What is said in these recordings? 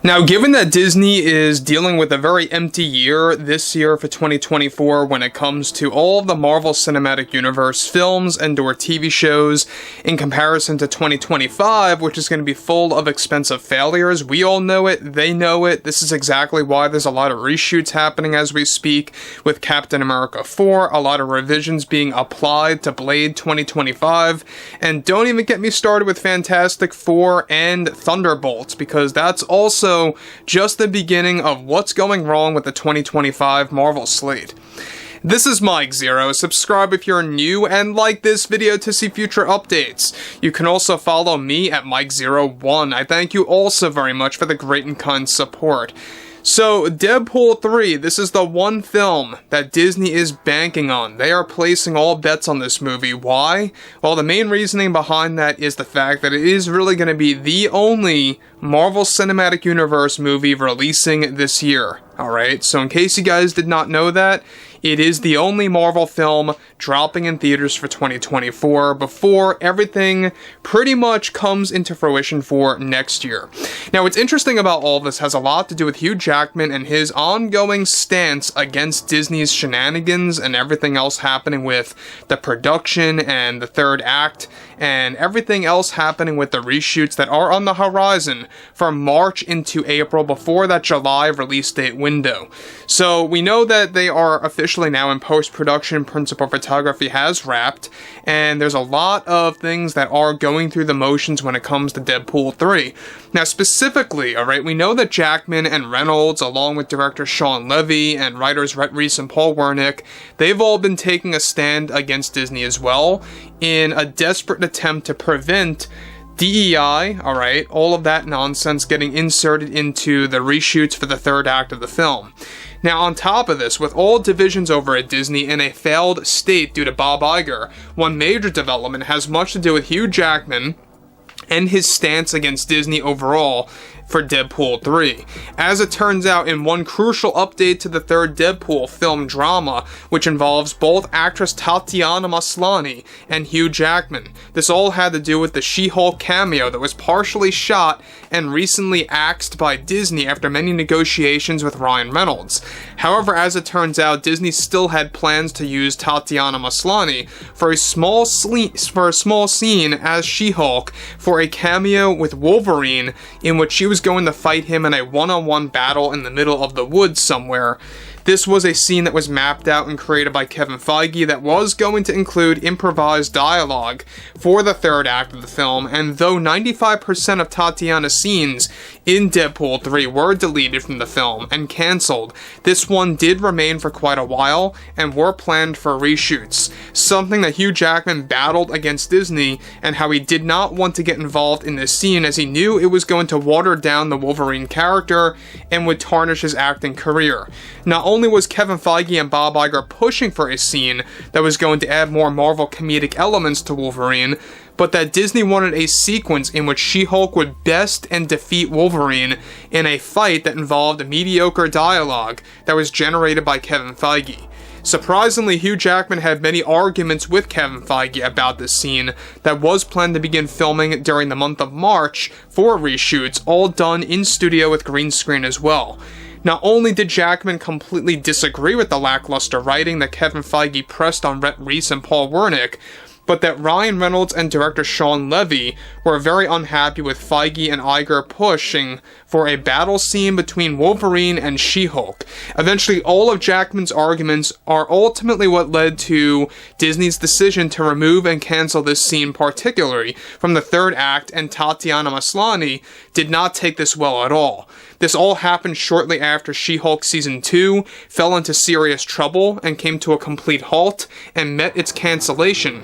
Now, given that Disney is dealing with a very empty year this year for 2024 when it comes to all of the Marvel Cinematic Universe films and/or TV shows, in comparison to 2025, which is going to be full of expensive failures, we all know it, they know it. This is exactly why there's a lot of reshoots happening as we speak, with Captain America 4, a lot of revisions being applied to Blade 2025, and don't even get me started with Fantastic Four and Thunderbolts, because that's also just the beginning of what's going wrong with the 2025 Marvel slate. This is Mike Zero. Subscribe if you're new and like this video to see future updates. You can also follow me at Mike01. I thank you also very much for the great and kind support. So, Deadpool 3, this is the one film that Disney is banking on. They are placing all bets on this movie. Why? Well, the main reasoning behind that is the fact that it is really going to be the only Marvel Cinematic Universe movie releasing this year. Alright, so in case you guys did not know that, it is the only Marvel film dropping in theaters for 2024 before everything pretty much comes into fruition for next year. Now, what's interesting about all this has a lot to do with Hugh Jackman and his ongoing stance against Disney's shenanigans and everything else happening with the production and the third act and everything else happening with the reshoots that are on the horizon from March into April before that July release date window. So we know that they are officially now in post-production, principal photography has wrapped, and there's a lot of things that are going through the motions when it comes to Deadpool 3. Now specifically, alright, we know that Jackman and Reynolds, along with director Shawn Levy and writers Rhett Reese and Paul Wernick, they've all been taking a stand against Disney as well, in a desperate attempt to prevent DEI, alright, all of that nonsense getting inserted into the reshoots for the third act of the film. Now, on top of this, with all divisions over at Disney in a failed state due to Bob Iger, one major development has much to do with Hugh Jackman and his stance against Disney overall for Deadpool 3. As it turns out, in one crucial update to the third Deadpool film drama, which involves both actress Tatiana Maslany and Hugh Jackman, this all had to do with the She-Hulk cameo that was partially shot and recently axed by Disney after many negotiations with Ryan Reynolds. However, as it turns out, Disney still had plans to use Tatiana Maslany for a small scene as She-Hulk for a cameo with Wolverine, in which she was going to fight him in a one-on-one battle in the middle of the woods somewhere. This was a scene that was mapped out and created by Kevin Feige that was going to include improvised dialogue for the third act of the film, and though 95% of Tatiana's scenes in Deadpool 3 were deleted from the film and cancelled, this one did remain for quite a while and were planned for reshoots, something that Hugh Jackman battled against Disney and how he did not want to get involved in this scene as he knew it was going to water down the Wolverine character and would tarnish his acting career. Not only was Kevin Feige and Bob Iger pushing for a scene that was going to add more Marvel comedic elements to Wolverine, but that Disney wanted a sequence in which She-Hulk would best and defeat Wolverine in a fight that involved mediocre dialogue that was generated by Kevin Feige. Surprisingly, Hugh Jackman had many arguments with Kevin Feige about this scene that was planned to begin filming during the month of March for reshoots, all done in studio with green screen as well. Not only did Jackman completely disagree with the lackluster writing that Kevin Feige pressed on Rhett Reese and Paul Wernick, but that Ryan Reynolds and director Shawn Levy were very unhappy with Feige and Iger pushing for a battle scene between Wolverine and She-Hulk. Eventually, all of Jackman's arguments are ultimately what led to Disney's decision to remove and cancel this scene particularly from the third act, and Tatiana Maslany did not take this well at all. This all happened shortly after She-Hulk Season 2 fell into serious trouble and came to a complete halt and met its cancellation.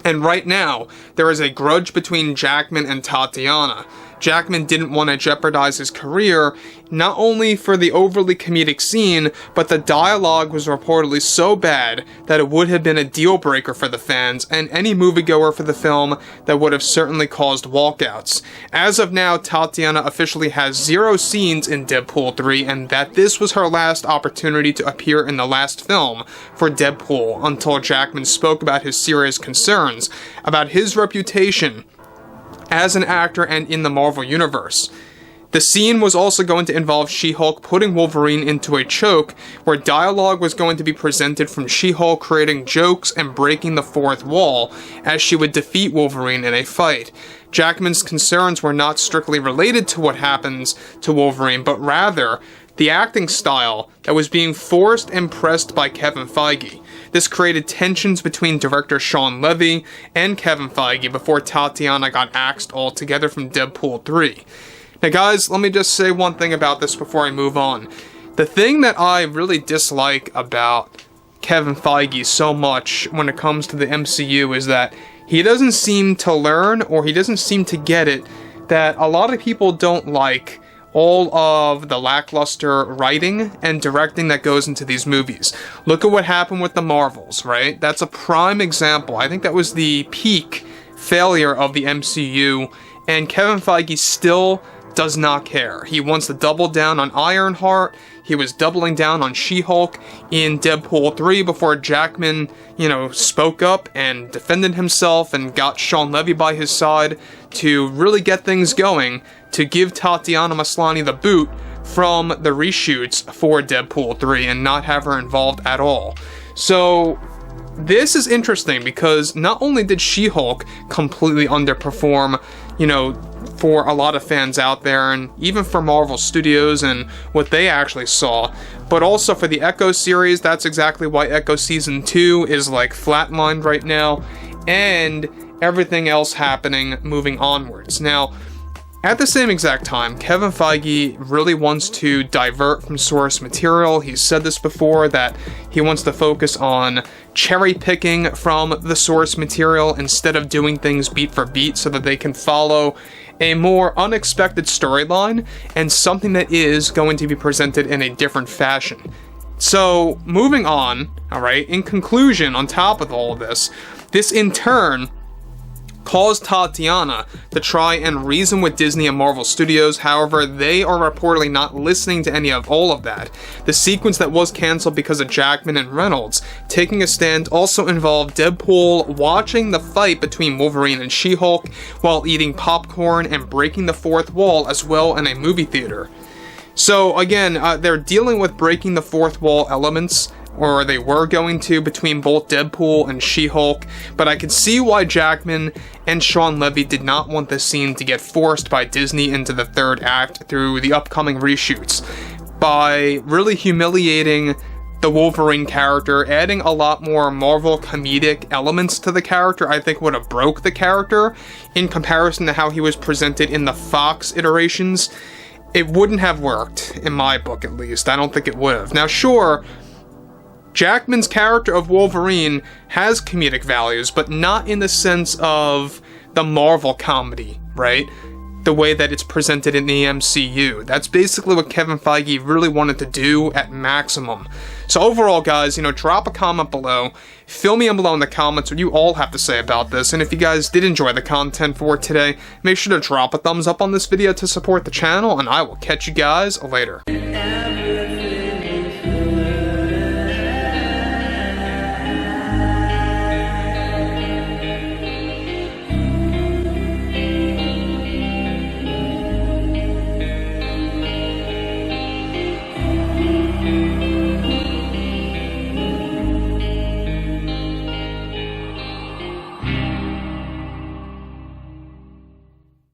And right now, there is a grudge between Jackman and Tatiana. Jackman didn't want to jeopardize his career, not only for the overly comedic scene, but the dialogue was reportedly so bad that it would have been a deal breaker for the fans and any moviegoer for the film that would have certainly caused walkouts. As of now, Tatiana officially has 0 scenes in Deadpool 3, and that this was her last opportunity to appear in the last film for Deadpool until Jackman spoke about his serious concerns about his reputation as an actor and in the Marvel Universe. The scene was also going to involve She-Hulk putting Wolverine into a choke, where dialogue was going to be presented from She-Hulk creating jokes and breaking the fourth wall, as she would defeat Wolverine in a fight. Jackman's concerns were not strictly related to what happens to Wolverine, but rather the acting style that was being forced and pressed by Kevin Feige. This created tensions between director Shawn Levy and Kevin Feige before Tatiana got axed altogether from Deadpool 3. Now guys, let me just say one thing about this before I move on. The thing that I really dislike about Kevin Feige so much when it comes to the MCU is that he doesn't seem to learn, or he doesn't seem to get it, that a lot of people don't like all of the lackluster writing and directing that goes into these movies. Look at what happened with the Marvels, right? That's a prime example. I think that was the peak failure of the MCU, and Kevin Feige still does not care. He wants to double down on Ironheart. He was doubling down on She-Hulk in Deadpool 3 before Jackman, spoke up and defended himself and got Shawn Levy by his side to really get things going, to give Tatiana Maslany the boot from the reshoots for Deadpool 3 and not have her involved at all. So this is interesting because not only did She-Hulk completely underperform, for a lot of fans out there, and even for Marvel Studios and what they actually saw, but also for the Echo series. That's exactly why Echo Season 2 is flatlined right now, and everything else happening moving onwards. Now, at the same exact time, Kevin Feige really wants to divert from source material. He's said this before, that he wants to focus on cherry picking from the source material instead of doing things beat for beat, so that they can follow a more unexpected storyline and something that is going to be presented in a different fashion. So, moving on, alright, in conclusion, on top of all of this in turn caused Tatiana to try and reason with Disney and Marvel Studios. However, they are reportedly not listening to any of all of that. The sequence that was cancelled because of Jackman and Reynolds taking a stand also involved Deadpool watching the fight between Wolverine and She-Hulk while eating popcorn and breaking the fourth wall as well in a movie theater. So again, they're dealing with breaking the fourth wall elements, or they were going to, between both Deadpool and She-Hulk, but I can see why Jackman and Shawn Levy did not want this scene to get forced by Disney into the third act through the upcoming reshoots, by really humiliating the Wolverine character, adding a lot more Marvel comedic elements to the character. I think would have broke the character in comparison to how he was presented in the Fox iterations. It wouldn't have worked, in my book at least. I don't think it would have. Now sure, Jackman's character of Wolverine has comedic values, but not in the sense of the Marvel comedy, right? The way that it's presented in the MCU. That's basically what Kevin Feige really wanted to do at maximum. So overall, guys, drop a comment below. Fill me in below in the comments what you all have to say about this. And if you guys did enjoy the content for today, make sure to drop a thumbs up on this video to support the channel, and I will catch you guys later.